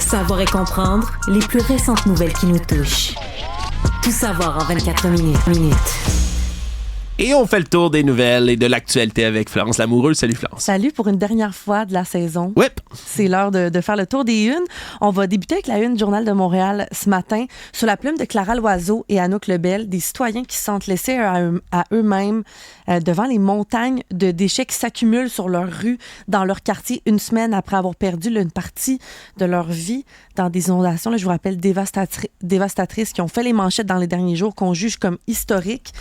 Savoir et comprendre les plus récentes nouvelles qui nous touchent. Tout savoir en 24 minutes. Et on fait le tour des nouvelles et de l'actualité avec Florence Lamoureux. Salut Florence. Salut pour une dernière fois de la saison. Oui. C'est l'heure de faire le tour des unes. On va débuter avec la une du Journal de Montréal ce matin. Sur la plume de Clara Loiseau et Anouk Lebel, des citoyens qui se sentent laissés à eux-mêmes devant les montagnes de déchets qui s'accumulent sur leur rue, dans leur quartier, une semaine après avoir perdu une partie de leur vie dans des inondations, là, je vous rappelle, dévastatrices qui ont fait les manchettes dans les derniers jours, qu'on juge comme historiques.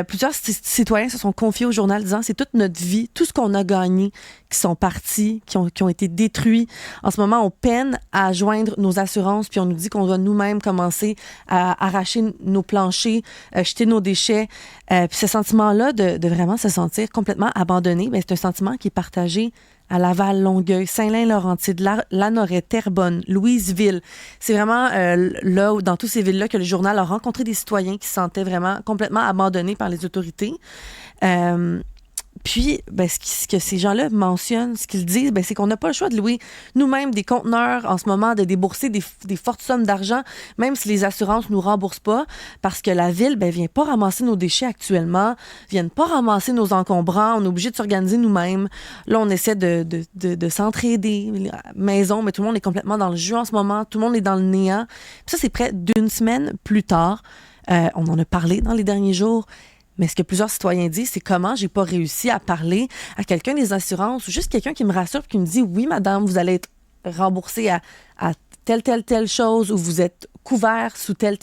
Plusieurs citoyens se sont confiés au journal disant c'est toute notre vie, tout ce qu'on a gagné, qui sont partis, qui ont été détruits. En ce moment, on peine à joindre nos assurances, puis on nous dit qu'on doit nous-mêmes commencer à arracher nos planchers, jeter nos déchets. Puis ce sentiment-là de vraiment se sentir complètement abandonné, bien, c'est un sentiment qui est partagé à Laval, Longueuil, Saint-Lin-Laurentide, Lanoret, Terrebonne, Louisville. C'est vraiment là, dans toutes ces villes-là, que le journal a rencontré des citoyens qui se sentaient vraiment complètement abandonnés par les autorités. Puis, ben, ce que ces gens-là mentionnent, ce qu'ils disent, ben, c'est qu'on n'a pas le choix de louer nous-mêmes des conteneurs en ce moment, de débourser des fortes sommes d'argent, même si les assurances ne nous remboursent pas, parce que la ville ne vient pas ramasser nos déchets actuellement, ne vient pas ramasser nos encombrants, on est obligé de s'organiser nous-mêmes. Là, on essaie de s'entraider, maison, mais tout le monde est complètement dans le jus en ce moment, tout le monde est dans le néant. Puis ça, c'est près d'une semaine plus tard. On en a parlé dans les derniers jours. Mais ce que plusieurs citoyens disent, c'est comment j'ai pas réussi à parler à quelqu'un des assurances ou juste quelqu'un qui me rassure et qui me dit « Oui, madame, vous allez être remboursé à telle chose ou vous êtes couvert sous tel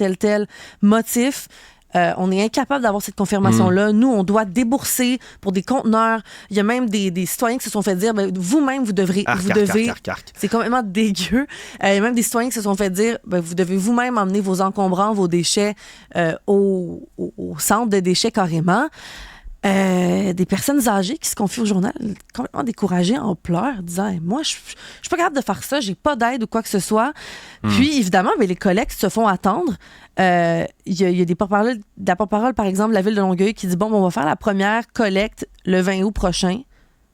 motif. » On est incapable d'avoir cette confirmation-là. Nous, on doit débourser pour des conteneurs. Il y a même des citoyens qui se sont fait dire ben, vous-même, vous devez. C'est complètement dégueu. Il y a même des citoyens qui se sont fait dire ben, vous devez vous-même emmener vos encombrants, vos déchets au centre de déchets carrément. Des personnes âgées qui se confient au journal complètement découragées, en pleurs, disant hey, moi, je suis pas capable de faire ça, j'ai pas d'aide ou quoi que ce soit. Puis, évidemment, ben, les collectes se font attendre. Il y a des porte-parole, par exemple, de la ville de Longueuil qui dit bon, on va faire la première collecte le 20 août prochain.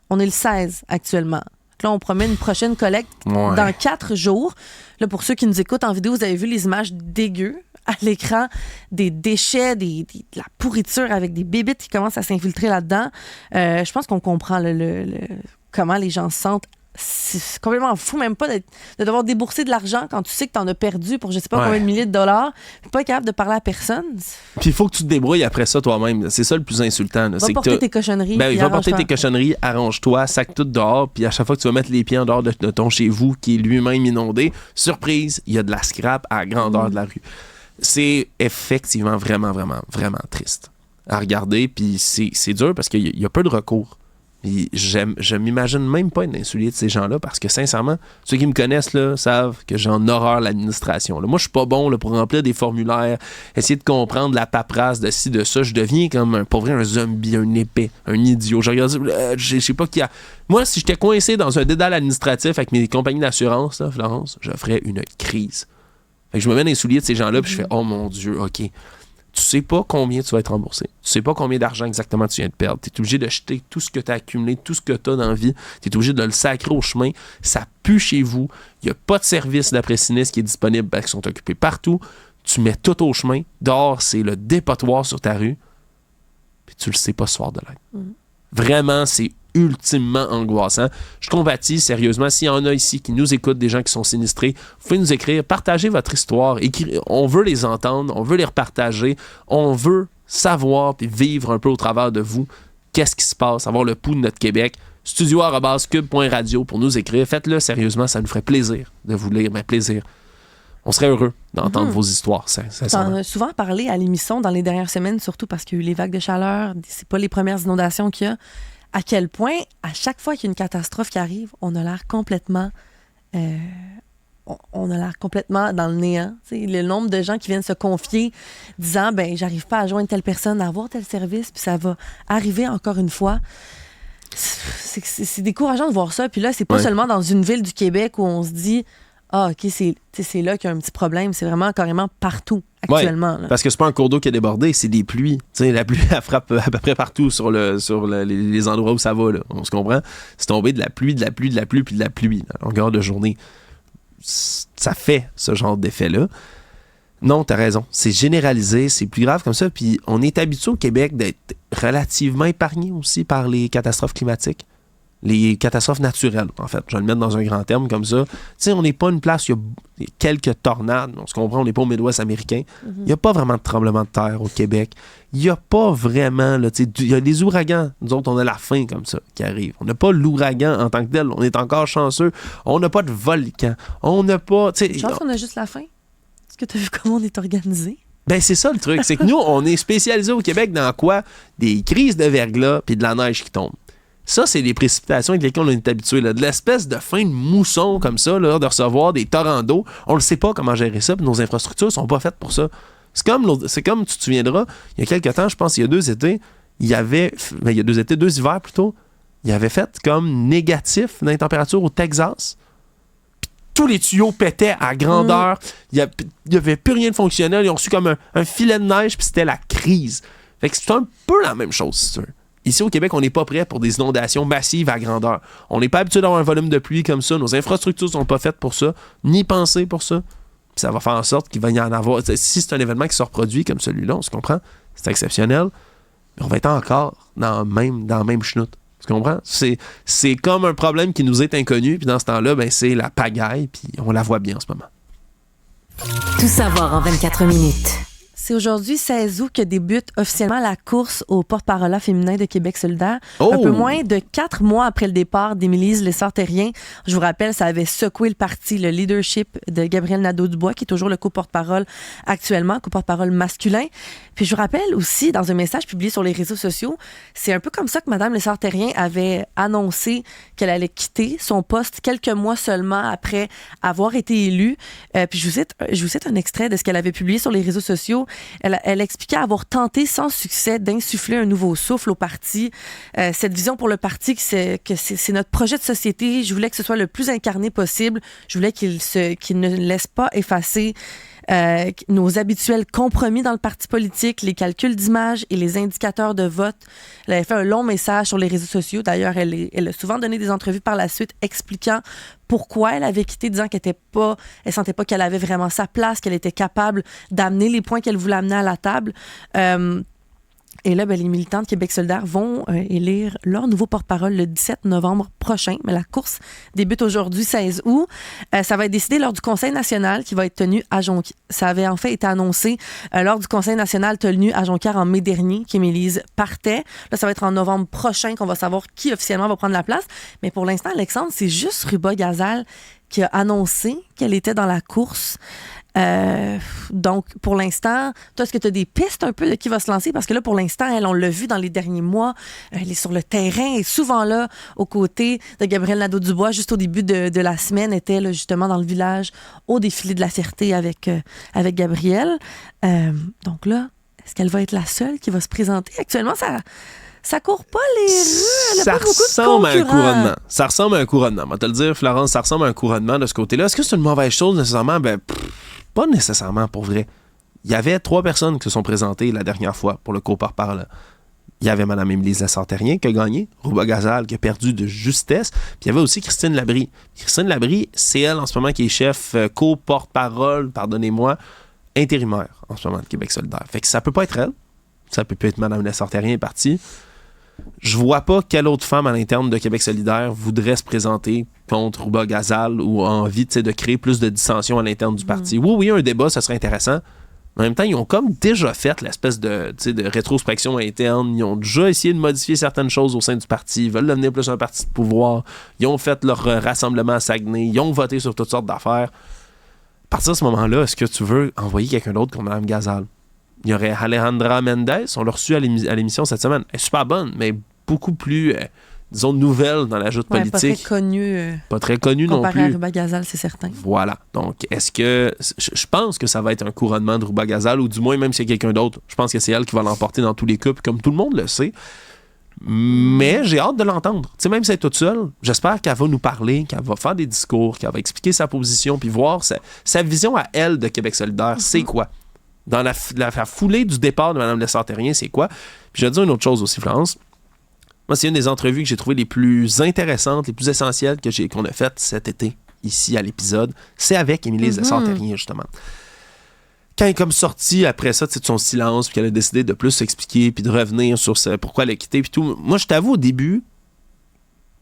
On est le 16 actuellement. Là, on promet une prochaine collecte dans 4 jours. Là, pour ceux qui nous écoutent en vidéo, vous avez vu les images dégueu à l'écran, des déchets, de la pourriture avec des bébites qui commencent à s'infiltrer là-dedans. Je pense qu'on comprend comment les gens se sentent. C'est complètement fou, même pas de devoir débourser de l'argent quand tu sais que tu en as perdu pour je sais pas combien de milliers de dollars. Puis pas capable de parler à personne. Puis il faut que tu te débrouilles après ça toi-même. C'est ça le plus insultant. Va porter tes cochonneries. Ben, va porter tes cochonneries, arrange-toi, sac tout dehors. Puis à chaque fois que tu vas mettre les pieds en dehors de ton chez vous qui est lui-même inondé, surprise, il y a de la scrap à la grandeur de la rue. C'est effectivement vraiment, vraiment, vraiment triste à regarder. Puis c'est dur parce qu'il y a peu de recours. Puis je m'imagine même pas être insulé de ces gens-là parce que sincèrement, ceux qui me connaissent là, savent que j'en horreur l'administration. Là. Moi, je suis pas bon là, pour remplir des formulaires, essayer de comprendre la paperasse de ci, de ça. Je deviens comme pour vrai un zombie, un épais, un idiot. Je regarde, je sais pas qui a. Moi, si j'étais coincé dans un dédale administratif avec mes compagnies d'assurance, là, Florence, je ferais une crise. Fait que je me mets dans les souliers de ces gens-là puis je fais oh mon Dieu, OK. Tu sais pas combien tu vas être remboursé. Tu sais pas combien d'argent exactement tu viens de perdre. Tu es obligé de jeter tout ce que tu as accumulé, tout ce que tu as dans la vie. Tu es obligé de le sacrer au chemin. Ça pue chez vous. Il n'y a pas de service d'après-sinistre qui est disponible parce qu'ils sont occupés partout. Tu mets tout au chemin. Dehors, c'est le dépotoir sur ta rue. Puis tu le sais pas ce soir de l'aide. Vraiment, c'est ultimement angoissant. Je compatis sérieusement. S'il y en a ici qui nous écoutent, des gens qui sont sinistrés, vous pouvez nous écrire, partagez votre histoire. On veut les entendre, on veut les repartager, on veut savoir puis vivre un peu au travers de vous qu'est-ce qui se passe, avoir le pouls de notre Québec. studio@cube.radio pour nous écrire. Faites-le sérieusement, ça nous ferait plaisir de vous lire, mais plaisir. On serait heureux d'entendre vos histoires. T'en as souvent parlé à l'émission dans les dernières semaines, surtout parce qu'il y a eu les vagues de chaleur, c'est pas les premières inondations qu'il y a. À quel point, à chaque fois qu'il y a une catastrophe qui arrive, on a l'air complètement dans le néant. T'sais, le nombre de gens qui viennent se confier disant ben j'arrive pas à joindre telle personne, à avoir tel service, puis ça va arriver encore une fois. C'est décourageant de voir ça. Puis là, c'est pas seulement dans une ville du Québec où on se dit ah, OK, c'est là qu'il y a un petit problème. C'est vraiment carrément partout actuellement. Parce que c'est pas un cours d'eau qui a débordé, c'est des pluies. T'sais, la pluie, elle frappe à peu près partout sur les endroits où ça va. Là. On se comprend? C'est tombé de la pluie, puis de la pluie à longueur de journée. ça fait ce genre d'effet-là. Non, t'as raison. C'est généralisé, c'est plus grave comme ça. Puis on est habitué au Québec d'être relativement épargné aussi par les catastrophes climatiques. Les catastrophes naturelles, en fait. Je vais le mettre dans un grand terme comme ça. Tu sais, on n'est pas une place où il y a quelques tornades. On se comprend, on n'est pas au Midwest américain. Il n'y a pas vraiment de tremblement de terre au Québec. Il n'y a pas vraiment... Il y a des ouragans. Nous autres, on a la faim comme ça qui arrive. On n'a pas l'ouragan en tant que tel. On est encore chanceux. On n'a pas de volcan. On n'a pas... Je pense qu'on a juste la faim. Est-ce que tu as vu comment on est organisé? Ben, c'est ça le truc. C'est que nous, on est spécialisés au Québec dans quoi? Des crises de verglas puis de la neige qui tombe. Ça, c'est les précipitations avec lesquelles on est habitué. Là. De l'espèce de fin de mousson comme ça, là, de recevoir des torrents d'eau. On ne sait pas comment gérer ça, puis nos infrastructures ne sont pas faites pour ça. C'est comme tu te souviendras, il y a quelques temps, je pense, il y a 2 étés, il y avait... Ben, il y a 2 étés, 2 hivers plutôt, il y avait fait comme négatif dans les températures au Texas. Puis tous les tuyaux pétaient à grandeur. Il n'y avait plus rien de fonctionnel. Ils ont reçu comme un filet de neige, puis c'était la crise. Fait que c'est un peu la même chose, si tu veux. Ici, au Québec, on n'est pas prêt pour des inondations massives à grandeur. On n'est pas habitué d'avoir un volume de pluie comme ça. Nos infrastructures ne sont pas faites pour ça, ni pensées pour ça. Puis ça va faire en sorte qu'il va y en avoir. Si c'est un événement qui se reproduit comme celui-là, on se comprend, c'est exceptionnel, mais on va être encore dans la même chenoute. Tu comprends? C'est comme un problème qui nous est inconnu, puis dans ce temps-là, ben, c'est la pagaille, puis on la voit bien en ce moment. Tout savoir en 24 minutes. C'est aujourd'hui, 16 août, que débute officiellement la course au porte-parole féminin de Québec solidaire. Oh! Un peu moins de 4 mois après le départ d'Émilie Lessard-Terrien. Je vous rappelle, ça avait secoué le parti, le leadership de Gabriel Nadeau-Dubois, qui est toujours le co-porte-parole actuellement, co-porte-parole masculin. Puis je vous rappelle aussi, dans un message publié sur les réseaux sociaux, c'est un peu comme ça que Mme Lessard-Terrien avait annoncé qu'elle allait quitter son poste quelques mois seulement après avoir été élue. Puis je vous cite un extrait de ce qu'elle avait publié sur les réseaux sociaux. Elle expliquait avoir tenté sans succès d'insuffler un nouveau souffle au parti. Cette vision pour le parti, que c'est notre projet de société. Je voulais que ce soit le plus incarné possible. Je voulais qu'il ne laisse pas effacer nos habituels compromis dans le parti politique, les calculs d'image et les indicateurs de vote. Elle avait fait un long message sur les réseaux sociaux. D'ailleurs, elle a souvent donné des entrevues par la suite expliquant pourquoi elle avait quitté, disant qu'elle sentait pas qu'elle avait vraiment sa place, qu'elle était capable d'amener les points qu'elle voulait amener à la table. Et là, les militants de Québec solidaire vont élire leur nouveau porte-parole le 17 novembre prochain. Mais la course débute aujourd'hui, 16 août. Ça va être décidé lors du Conseil national qui va être tenu à Jonquière. Ça avait en fait été annoncé lors du Conseil national tenu à Jonquière en mai dernier qu'Émilise partait. Là, ça va être en novembre prochain qu'on va savoir qui officiellement va prendre la place. Mais pour l'instant, Alexandre, c'est juste Ruba Gazal qui a annoncé qu'elle était dans la course. Donc, pour l'instant, toi, est-ce que tu as des pistes un peu de qui va se lancer? Parce que là, pour l'instant, on l'a vu dans les derniers mois, elle est sur le terrain et souvent là, aux côtés de Gabriel Nadeau-Dubois, juste au début de la semaine, était là, justement dans le village au défilé de la fierté avec Gabriel. Donc là, est-ce qu'elle va être la seule qui va se présenter? Actuellement, ça court pas les rues. Elle a pas beaucoup de concurrents. Ça ressemble à un couronnement. On va te le dire, Florence, ça ressemble à un couronnement de ce côté-là. Est-ce que c'est une mauvaise chose nécessairement? Pas nécessairement, pour vrai. Il y avait 3 personnes qui se sont présentées la dernière fois pour le co-porte-parole. Il y avait Mme Émilie Lessard-Terrien qui a gagné, Ruba Gazal qui a perdu de justesse, puis il y avait aussi Christine Labrie. Christine Labrie, c'est elle en ce moment qui est chef co-porte-parole, pardonnez-moi, intérimaire en ce moment de Québec solidaire. Fait que ça peut pas être elle. Ça peut être Mme Lessard-Terrien partie. Je vois pas quelle autre femme à l'interne de Québec solidaire voudrait se présenter contre Ruba Gazal ou a envie de créer plus de dissension à l'interne du parti. Oui, un débat, ça serait intéressant. Mais en même temps, ils ont comme déjà fait l'espèce de rétrospection interne. Ils ont déjà essayé de modifier certaines choses au sein du parti. Ils veulent devenir plus un parti de pouvoir. Ils ont fait leur rassemblement à Saguenay. Ils ont voté sur toutes sortes d'affaires. À partir de ce moment-là, est-ce que tu veux envoyer quelqu'un d'autre comme Mme Gazal? Il y aurait Alejandra Mendez, on l'a reçue à l'émission cette semaine. Elle est super bonne, mais beaucoup plus, disons, nouvelle dans la joute politique. Pas très connue. Pas très connue non plus. Comparé à Ruba Gazal, c'est certain. Voilà. Donc, est-ce que... Je pense que ça va être un couronnement de Ruba Gazal, ou du moins, même s'il y a quelqu'un d'autre, je pense que c'est elle qui va l'emporter dans tous les cas, comme tout le monde le sait. Mais j'ai hâte de l'entendre. Tu sais, même si elle est toute seule, j'espère qu'elle va nous parler, qu'elle va faire des discours, qu'elle va expliquer sa position, puis voir sa vision à elle de Québec solidaire, c'est quoi? Dans la foulée du départ de Mme Lessard-Terrien, c'est quoi? Puis je vais te dire une autre chose aussi, Florence. Moi, c'est une des entrevues que j'ai trouvées les plus intéressantes, les plus essentielles qu'on a faites cet été. ici à l'épisode, c'est avec Émilie Lessard-Terrien, justement. Quand elle est comme sortie après ça, de son silence, puis qu'elle a décidé de plus s'expliquer, puis de revenir sur pourquoi elle a quitté, puis tout. Moi, je t'avoue, au début,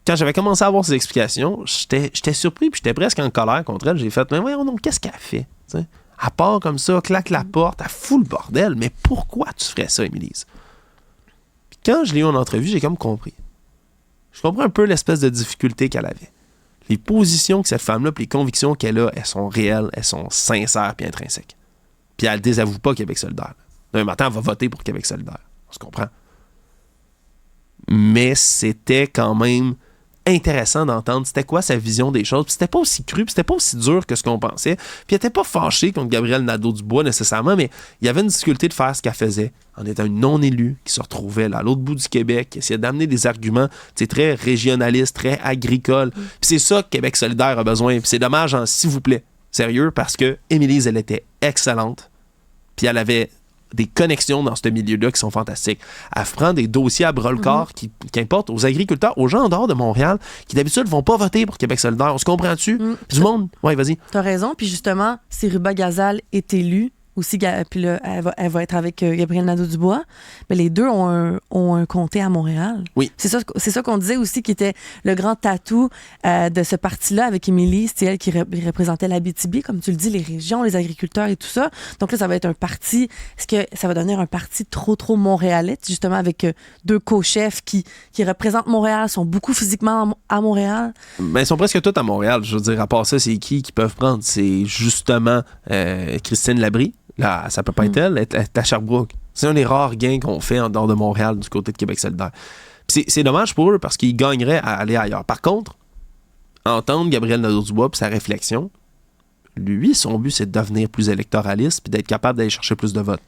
quand j'avais commencé à avoir ces explications, j'étais surpris, puis j'étais presque en colère contre elle. J'ai fait, mais voyons donc, qu'est-ce qu'elle fait? T'sais? Elle part comme ça, claque la porte, elle fout le bordel. Mais pourquoi tu ferais ça, Émilie? Puis quand je l'ai eu en entrevue, j'ai comme compris. Je comprends un peu l'espèce de difficulté qu'elle avait. Les positions que cette femme-là, puis les convictions qu'elle a, elles sont réelles, elles sont sincères puis intrinsèques. Puis elle ne désavoue pas Québec solidaire. Demain matin, elle va voter pour Québec solidaire. On se comprend. Mais c'était quand même intéressant d'entendre c'était quoi sa vision des choses. Puis c'était pas aussi cru, puis c'était pas aussi dur que ce qu'on pensait. Puis elle était pas fâchée contre Gabriel Nadeau-Dubois nécessairement, mais il y avait une difficulté de faire ce qu'elle faisait en étant une non-élue qui se retrouvait là, à l'autre bout du Québec, qui essayait d'amener des arguments très régionalistes, très agricoles. Puis c'est ça que Québec solidaire a besoin. Puis c'est dommage, s'il vous plaît, sérieux, parce que Émilie, elle était excellente. Puis elle avait des connexions dans ce milieu-là qui sont fantastiques. Elle prend des dossiers à bras-le-corps qui importent aux agriculteurs, aux gens en dehors de Montréal, qui d'habitude ne vont pas voter pour Québec solidaire. On se comprend-tu? Du monde? Oui, vas-y. T'as raison. Puis justement, si Ruba Gazal est élue, aussi, puis là, elle va être avec Gabriel Nadeau-Dubois, mais les deux ont un comté à Montréal. Oui. C'est ça qu'on disait aussi qui était le grand tatou de ce parti-là avec Émilie. C'était elle qui représentait l'Abitibi, comme tu le dis, les régions, les agriculteurs et tout ça. Donc là, ça va être un parti. Est-ce que ça va devenir un parti trop montréalais, justement, avec deux co-chefs qui représentent Montréal, sont beaucoup physiquement à Montréal? Mais ils sont presque tous à Montréal. Je veux dire, à part ça, c'est qui peuvent prendre? C'est justement Christine Labrie. Là, ça peut pas être elle est à Sherbrooke. C'est un des rares gains qu'on fait en dehors de Montréal du côté de Québec solidaire. C'est dommage pour eux parce qu'ils gagneraient à aller ailleurs. Par contre, entendre Gabriel Nadeau-Dubois et sa réflexion, lui, son but, c'est de devenir plus électoraliste puis d'être capable d'aller chercher plus de votes.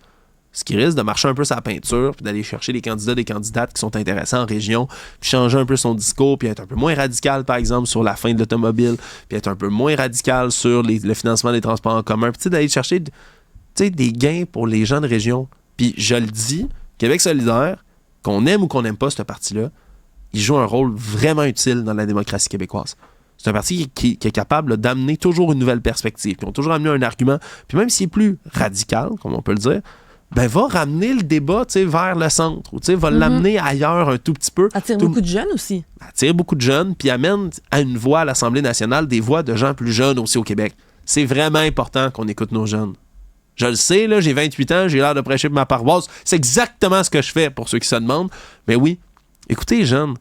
Ce qui risque de marcher un peu sa peinture puis d'aller chercher des candidats, des candidates qui sont intéressants en région, puis changer un peu son discours, puis être un peu moins radical, par exemple, sur la fin de l'automobile, puis être un peu moins radical sur le financement des transports en commun, puis d'aller chercher des gains pour les gens de région. Puis je le dis, Québec solidaire, qu'on aime ou qu'on n'aime pas ce parti-là, il joue un rôle vraiment utile dans la démocratie québécoise. C'est un parti qui est capable d'amener toujours une nouvelle perspective. Puis ils ont toujours amené un argument. Puis même s'il est plus radical, comme on peut le dire, ben va ramener le débat vers le centre. Ou va l'amener ailleurs un tout petit peu. Attire beaucoup de jeunes aussi. Attire beaucoup de jeunes, puis amène à une voix à l'Assemblée nationale des voix de gens plus jeunes aussi au Québec. C'est vraiment important qu'on écoute nos jeunes. Je le sais, là, j'ai 28 ans, j'ai l'air de prêcher pour ma paroisse. C'est exactement ce que je fais pour ceux qui se demandent. Mais oui, écoutez les jeunes,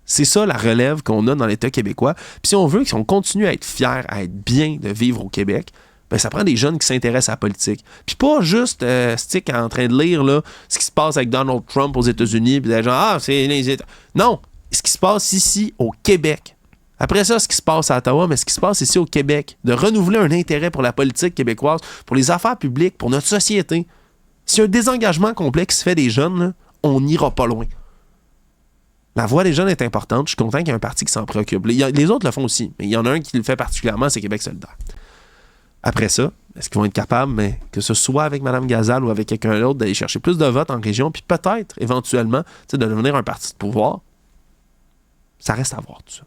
c'est ça la relève qu'on a dans l'État québécois. Puis si on veut qu'on continue à être fiers, à être bien de vivre au Québec, ben ça prend des jeunes qui s'intéressent à la politique. Puis pas juste stick en train de lire là, ce qui se passe avec Donald Trump aux États-Unis, puis des gens, c'est les États. Non, ce qui se passe ici au Québec. Après ça, ce qui se passe à Ottawa, mais ce qui se passe ici au Québec, de renouveler un intérêt pour la politique québécoise, pour les affaires publiques, pour notre société. Si un désengagement complet qui se fait des jeunes, là, on n'ira pas loin. La voix des jeunes est importante. Je suis content qu'il y ait un parti qui s'en préoccupe. Les autres le font aussi, mais il y en a un qui le fait particulièrement, c'est Québec solidaire. Après ça, est-ce qu'ils vont être capables, mais que ce soit avec Mme Gazal ou avec quelqu'un d'autre, d'aller chercher plus de votes en région, puis peut-être, éventuellement, de devenir un parti de pouvoir? Ça reste à voir, tout ça.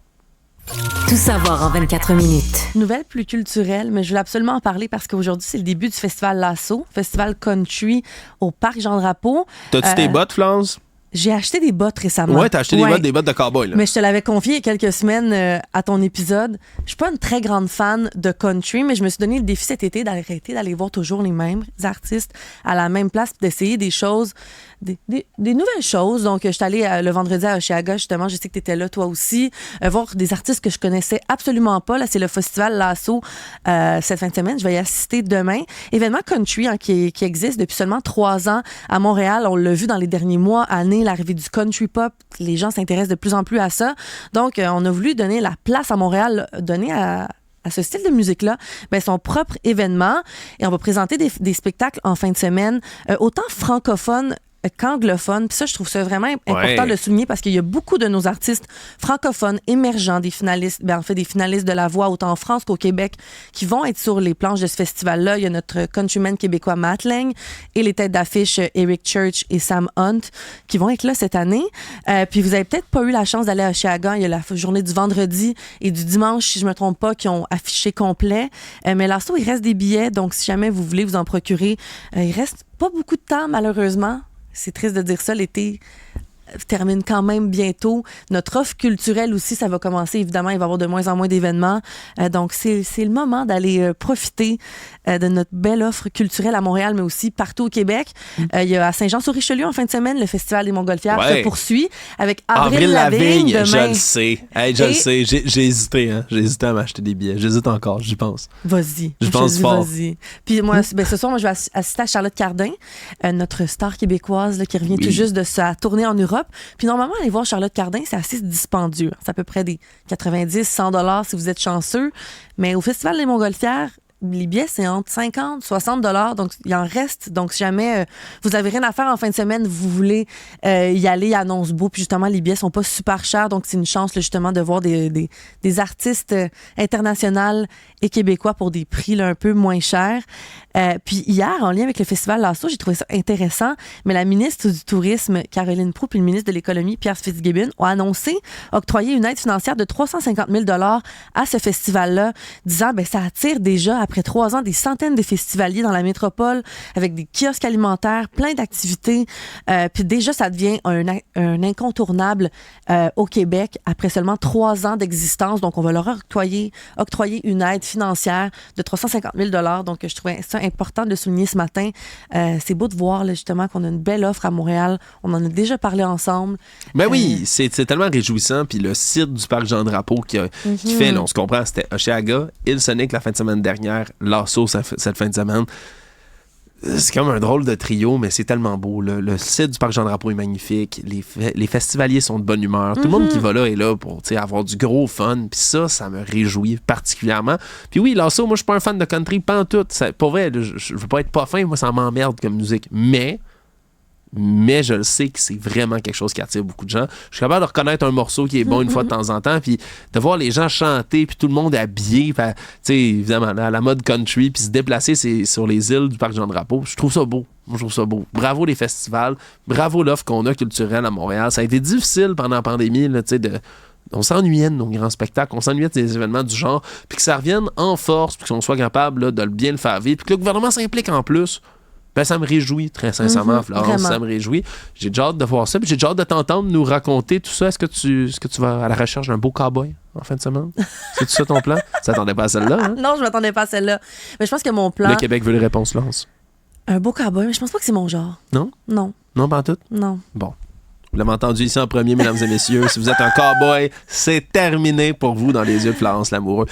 Tout savoir en 24 minutes. Nouvelle plus culturelle, mais je voulais absolument en parler parce qu'aujourd'hui, c'est le début du festival Lasso, festival country au Parc Jean-Drapeau. T'as-tu tes bottes, Flance? J'ai acheté des bottes récemment. Ouais, t'as acheté des bottes de cowboy, là. Mais je te l'avais confié il y a quelques semaines à ton épisode. Je suis pas une très grande fan de country, mais je me suis donné le défi cet été d'arrêter d'aller voir toujours les mêmes artistes à la même place, d'essayer des choses, des nouvelles choses. Donc, je suis allée le vendredi à Oshiaga, justement. Je sais que tu étais là, toi aussi. Voir des artistes que je connaissais absolument pas. Là, c'est le festival Lasso cette fin de semaine. Je vais y assister demain. Événement country qui existe depuis seulement 3 ans à Montréal. On l'a vu dans les derniers mois, années, l'arrivée du country pop. Les gens s'intéressent de plus en plus à ça. Donc, on a voulu donner la place à Montréal, donner à ce style de musique-là, son propre événement. Et on va présenter des spectacles en fin de semaine, autant francophones qu'anglophones. Puis ça, je trouve ça vraiment important de le souligner parce qu'il y a beaucoup de nos artistes francophones émergents, des finalistes, en fait des finalistes de La Voix, autant en France qu'au Québec, qui vont être sur les planches de ce festival-là. Il y a notre countryman québécois Matt Lang et les têtes d'affiche Eric Church et Sam Hunt qui vont être là cette année. Puis vous avez peut-être pas eu la chance d'aller à Oshéaga. Il y a la journée du vendredi et du dimanche, si je me trompe pas, qui ont affiché complet. Mais l'assaut, il reste des billets, donc si jamais vous voulez vous en procurer, il reste pas beaucoup de temps, malheureusement. C'est triste de dire ça, l'été termine quand même bientôt. Notre offre culturelle aussi, ça va commencer. Évidemment, il va y avoir de moins en moins d'événements. Donc, c'est le moment d'aller profiter de notre belle offre culturelle à Montréal, mais aussi partout au Québec. Il y a à Saint-Jean-sur-Richelieu, en fin de semaine, le Festival des Montgolfières se poursuit avec Avril Lavigne demain. Je le sais. Hey, je le sais. J'ai hésité. Hein. J'ai hésité à m'acheter des billets. J'hésite encore. J'y pense. Vas-y. Je pense fort. Vas-y. Puis moi, ce soir, moi, je vais assister à Charlotte Cardin, notre star québécoise là, qui revient tout juste de sa tournée en Europe. Puis normalement, aller voir Charlotte Cardin, c'est assez dispendieux. C'est à peu près des 90, 100 $ si vous êtes chanceux. Mais au Festival des Montgolfières, les billets, c'est entre 50, 60 $. Donc, il en reste. Donc, si jamais vous avez rien à faire en fin de semaine, vous voulez y aller à Annonce-Beau, puis justement, les billets sont pas super chers. Donc, c'est une chance, là, justement, de voir des artistes internationaux et québécois pour des prix là, un peu moins chers. Puis hier, en lien avec le Festival Lasso, j'ai trouvé ça intéressant, mais la ministre du Tourisme, Caroline Proulx, puis le ministre de l'Économie, Pierre Fitzgibbon, ont annoncé octroyer une aide financière de 350 000 $ à ce festival-là, disant ben ça attire déjà, après 3 ans, des centaines de festivaliers dans la métropole, avec des kiosques alimentaires, plein d'activités. Puis déjà, ça devient un incontournable au Québec, après seulement 3 ans d'existence. Donc, on va leur octroyer une aide financière de 350 000 $. Donc, je trouvais ça important de souligner ce matin. C'est beau de voir là, justement qu'on a une belle offre à Montréal. On en a déjà parlé ensemble. Ben oui, c'est tellement réjouissant. Puis le site du Parc Jean-Drapeau qui fait, là, on se comprend, c'était Oshéaga, Île-Sonic la fin de semaine dernière, Lasso cette fin de semaine. C'est comme un drôle de trio, mais c'est tellement beau. Le site du Parc Jean-Drapeau est magnifique. Les festivaliers sont de bonne humeur. Tout le monde qui va là est là pour avoir du gros fun. Puis ça me réjouit particulièrement. Puis oui, Lasso, moi, je suis pas un fan de country, pantoute. Pour vrai, je veux pas être pas fin, moi, ça m'emmerde comme musique. Mais je le sais que c'est vraiment quelque chose qui attire beaucoup de gens. Je suis capable de reconnaître un morceau qui est bon une fois de temps en temps, puis de voir les gens chanter, puis tout le monde habillé, tu sais, évidemment, à la mode country, puis se déplacer sur les îles du Parc Jean-Drapeau. Je trouve ça beau. Moi, je trouve ça beau. Bravo les festivals, bravo l'offre qu'on a culturelle à Montréal. Ça a été difficile pendant la pandémie, là, tu sais, on s'ennuyait de nos grands spectacles, on s'ennuyait des événements du genre, puis que ça revienne en force, puis qu'on soit capable là, de bien le faire vivre, puis que le gouvernement s'implique en plus. Ben, ça me réjouit, très sincèrement, Florence. Vraiment. Ça me réjouit. J'ai déjà hâte de voir ça. Puis j'ai déjà hâte de t'entendre nous raconter tout ça. Est-ce que tu vas à la recherche d'un beau cow-boy en fin de semaine? C'est-tu ça ton plan? Tu t'attendais pas à celle-là? Hein? Non, je m'attendais pas à celle-là. Mais je pense que mon plan... Le Québec veut les réponses, Lance. Un beau cow-boy, mais je pense pas que c'est mon genre. Non? Non. Non, pas en tout? Non. Bon. Vous l'avez entendu ici en premier, mesdames et messieurs. Si vous êtes un cow-boy, c'est terminé pour vous dans les yeux de Florence Lamoureux.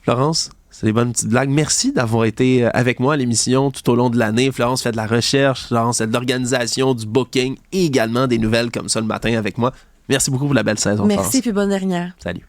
Florence, c'est des bonnes petites blagues. Merci d'avoir été avec moi à l'émission tout au long de l'année. Florence fait de la recherche, Florence fait de l'organisation, du booking et également des nouvelles comme ça le matin avec moi. Merci beaucoup pour la belle saison, Florence. Merci, puis bonne dernière. Salut.